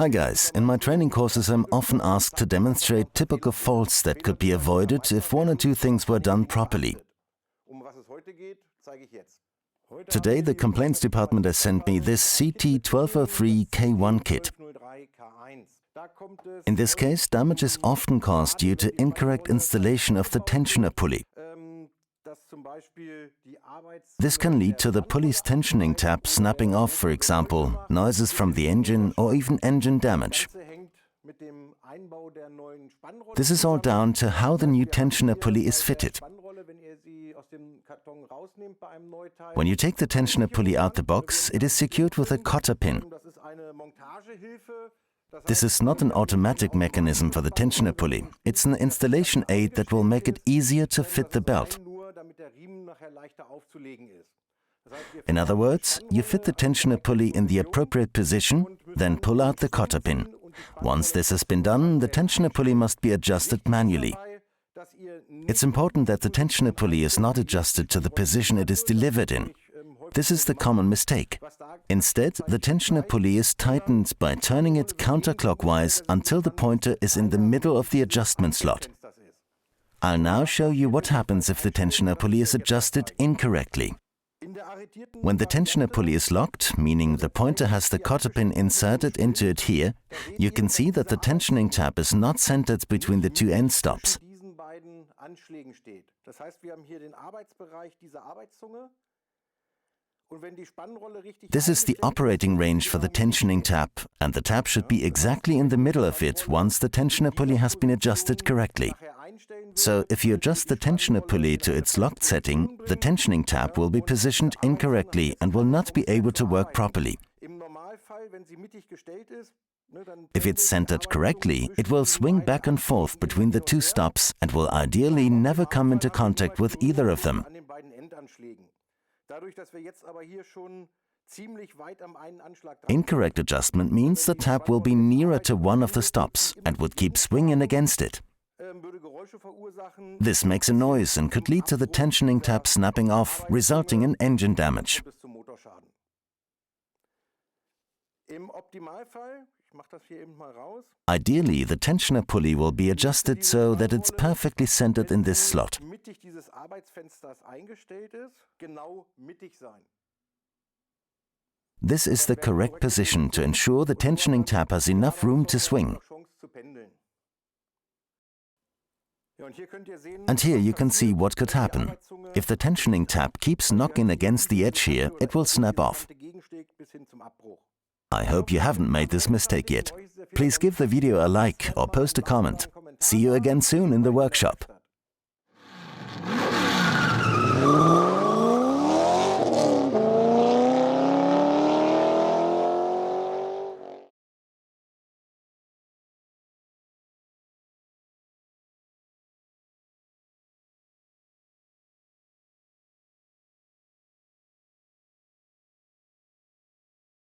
Hi guys, in my training courses I'm often asked to demonstrate typical faults that could be avoided if one or two things were done properly. Today the complaints department has sent me this CT1203 K1 kit. In this case, damage is often caused due to incorrect installation of the tensioner pulley. This can lead to the pulley's tensioning tab snapping off, for example, noises from the engine or even engine damage. This is all down to how the new tensioner pulley is fitted. When you take the tensioner pulley out the box, it is secured with a cotter pin. This is not an automatic mechanism for the tensioner pulley. It's an installation aid that will make it easier to fit the belt. In other words, you fit the tensioner pulley in the appropriate position, then pull out the cotter pin. Once this has been done, the tensioner pulley must be adjusted manually. It's important that the tensioner pulley is not adjusted to the position it is delivered in. This is the common mistake. Instead, the tensioner pulley is tightened by turning it counterclockwise until the pointer is in the middle of the adjustment slot. I'll now show you what happens if the tensioner pulley is adjusted incorrectly. When the tensioner pulley is locked, meaning the pointer has the cotter pin inserted into it here, you can see that the tensioning tab is not centered between the two end stops. This is the operating range for the tensioning tab, and the tab should be exactly in the middle of it once the tensioner pulley has been adjusted correctly. So if you adjust the tensioner pulley to its locked setting, the tensioning tab will be positioned incorrectly and will not be able to work properly. If it's centered correctly, it will swing back and forth between the two stops and will ideally never come into contact with either of them. Incorrect adjustment means the tab will be nearer to one of the stops and would keep swinging against it. This makes a noise and could lead to the tensioning tab snapping off, resulting in engine damage. Ideally, the tensioner pulley will be adjusted so that it's perfectly centered in this slot. This is the correct position to ensure the tensioning tab has enough room to swing. And here you can see what could happen. If the tensioning tab keeps knocking against the edge here, it will snap off. I hope you haven't made this mistake yet. Please give the video a like or post a comment. See you again soon in the workshop.